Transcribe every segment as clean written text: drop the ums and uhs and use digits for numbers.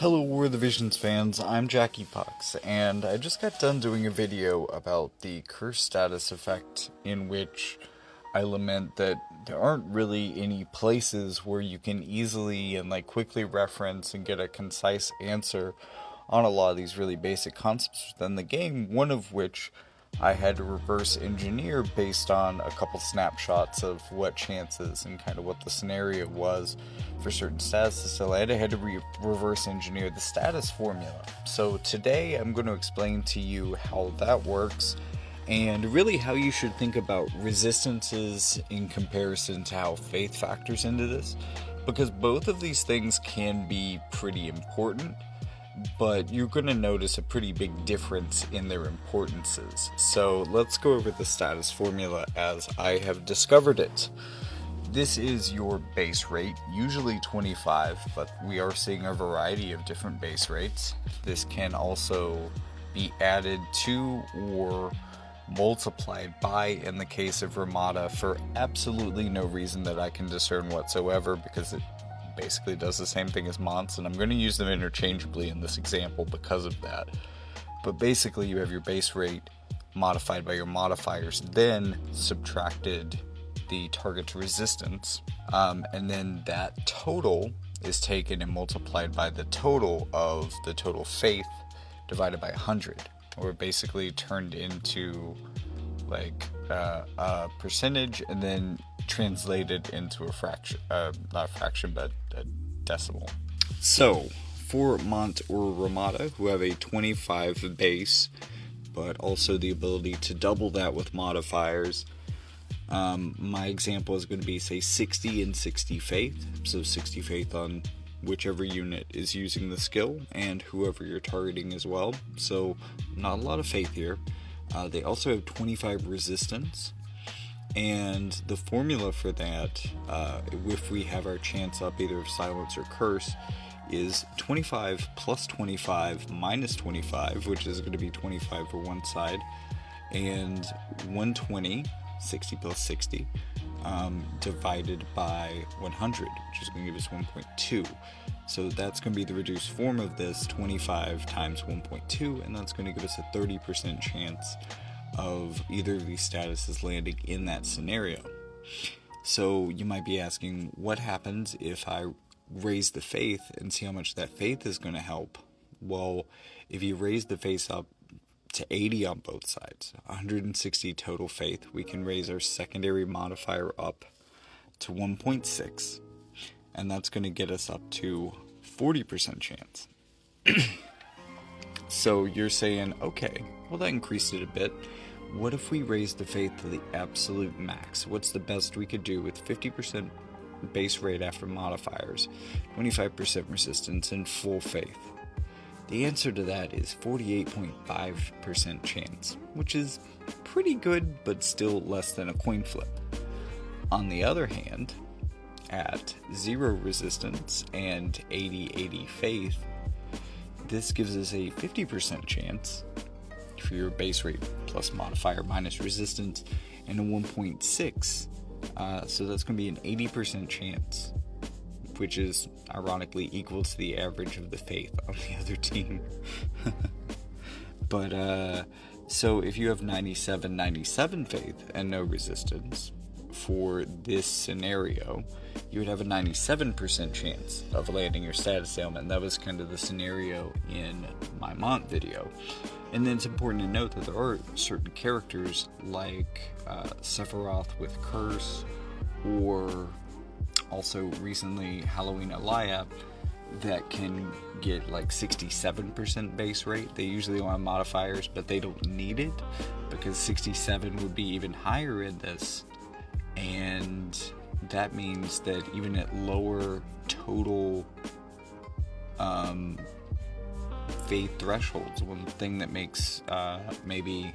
Hello War of the Visions fans, I'm Jackie Pucks, and I just got done doing a video about the curse status effect, in which I lament that there aren't really any places where you can easily and quickly reference and get a concise answer on a lot of these really basic concepts within the game, one of which I had to reverse engineer based on a couple snapshots of what chances and kind of what the scenario was for certain statuses. So I had to reverse engineer the status formula. So today I'm going to explain to you how that works and really how you should think about resistances in comparison to how faith factors into this, because both of these things can be pretty important, but you're going to notice a pretty big difference in their importances. So let's go over the status formula as I have discovered it. This is your base rate, usually 25, but we are seeing a variety of different base rates. This can also be added to or multiplied by, in the case of Ramada, for absolutely no reason that I can discern whatsoever, because it basically does the same thing as Monts, and I'm going to use them interchangeably in this example because of that. But basically you have your base rate modified by your modifiers, then subtracted the target's resistance, and then that total is taken and multiplied by the total of the total faith divided by 100, or basically turned into a percentage and then translated into a fraction, not a fraction, but a decimal. So for Mont or Ramada, who have a 25 base, but also the ability to double that with modifiers, my example is going to be, say, 60 and 60 faith. So 60 faith on whichever unit is using the skill and whoever you're targeting as well. So not a lot of faith here. They also have 25 resistance. And the formula for that, if we have our chance up either of silence or curse, is 25 plus 25 minus 25, which is going to be 25 for one side, and 120, 60 plus 60, divided by 100, which is going to give us 1.2. So that's going to be the reduced form of this, 25 times 1.2, and that's going to give us a 30% chance of either of these statuses landing in that scenario. So you might be asking, what happens if I raise the faith and see how much that faith is going to help? Well, if you raise the faith up to 80 on both sides, 160 total faith, we can raise our secondary modifier up to 1.6, and that's going to get us up to 40% chance. So you're saying, okay, well, that increased it a bit. What if we raise the faith to the absolute max? What's the best we could do with 50% base rate after modifiers, 25% resistance, and full faith? The answer to that is 48.5% chance, which is pretty good, but still less than a coin flip. On the other hand, at 0 resistance and 80-80 faith, this gives us a 50% chance for your base rate plus modifier minus resistance, and a 1.6. So that's going to be an 80% chance, which is ironically equal to the average of the faith on the other team. But so if you have 97 faith and no resistance for this scenario, you would have a 97% chance of landing your status ailment. That was kind of the scenario in my Mont video. And then it's important to note that there are certain characters like Sephiroth with Curse, or also recently Halloween Aliyah, that can get 67% base rate. They usually don't have modifiers, but they don't need it, because 67 would be even higher in this. And that means that even at lower total faith thresholds, one thing that makes maybe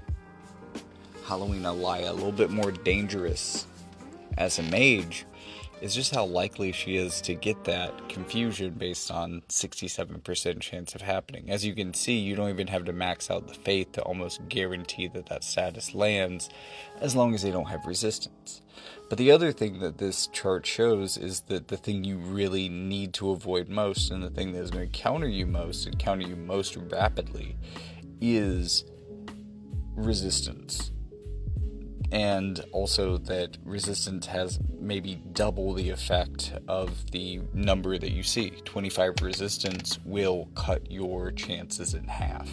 Halloween Aliyah a little bit more dangerous as a mage is just how likely she is to get that confusion based on 67% chance of happening. As you can see, you don't even have to max out the faith to almost guarantee that that status lands, as long as they don't have resistance. But the other thing that this chart shows is that the thing you really need to avoid most, and the thing that is going to counter you most and counter you most rapidly, is resistance. And also that resistance has maybe double the effect of the number that you see. 25 resistance will cut your chances in half.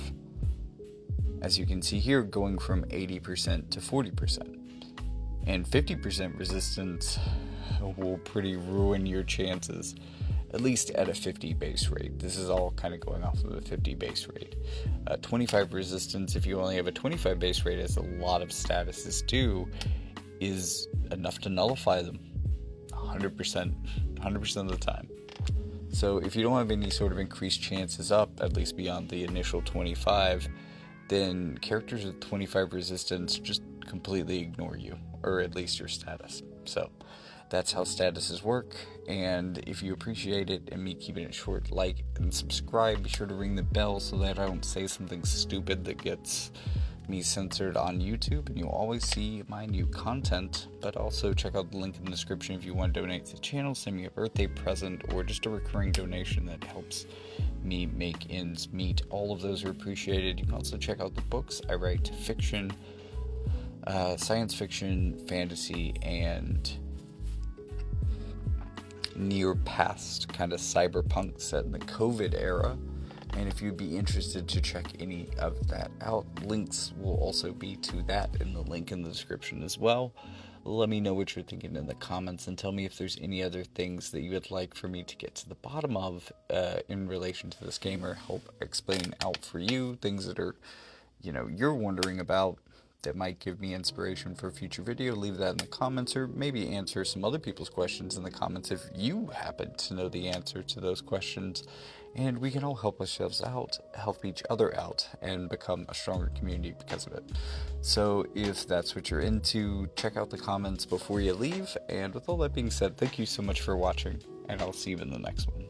As you can see here, going from 80% to 40%. And 50% resistance will pretty ruin your chances, at least at a 50 base rate. This is all kind of going off of a 50 base rate. 25 resistance, if you only have a 25 base rate, as a lot of statuses do, is enough to nullify them 100% of the time. So if you don't have any sort of increased chances up, at least beyond the initial 25, then characters with 25 resistance just completely ignore you, or at least your status. So that's how statuses work, and if you appreciate it and me keeping it short, like and subscribe. Be sure to ring the bell so that I don't say something stupid that gets me censored on YouTube, and you'll always see my new content. But also check out the link in the description if you want to donate to the channel, send me a birthday present, or just a recurring donation that helps me make ends meet. All of those are appreciated. You can also check out the books. I write fiction, science fiction, fantasy, and near past kind of cyberpunk set in the COVID era. And if you'd be interested to check any of that out, links will also be to that in the link in the description as well. Let me know what you're thinking in the comments, and tell me if there's any other things that you would like for me to get to the bottom of in relation to this game, or help explain out for you, things that are, you're wondering about that might give me inspiration for a future video. Leave that in the comments, or maybe answer some other people's questions in the comments if you happen to know the answer to those questions, and we can all help ourselves out, help each other out, and become a stronger community because of it. So if that's what you're into, check out the comments before you leave, and with all that being said, thank you so much for watching, and I'll see you in the next one.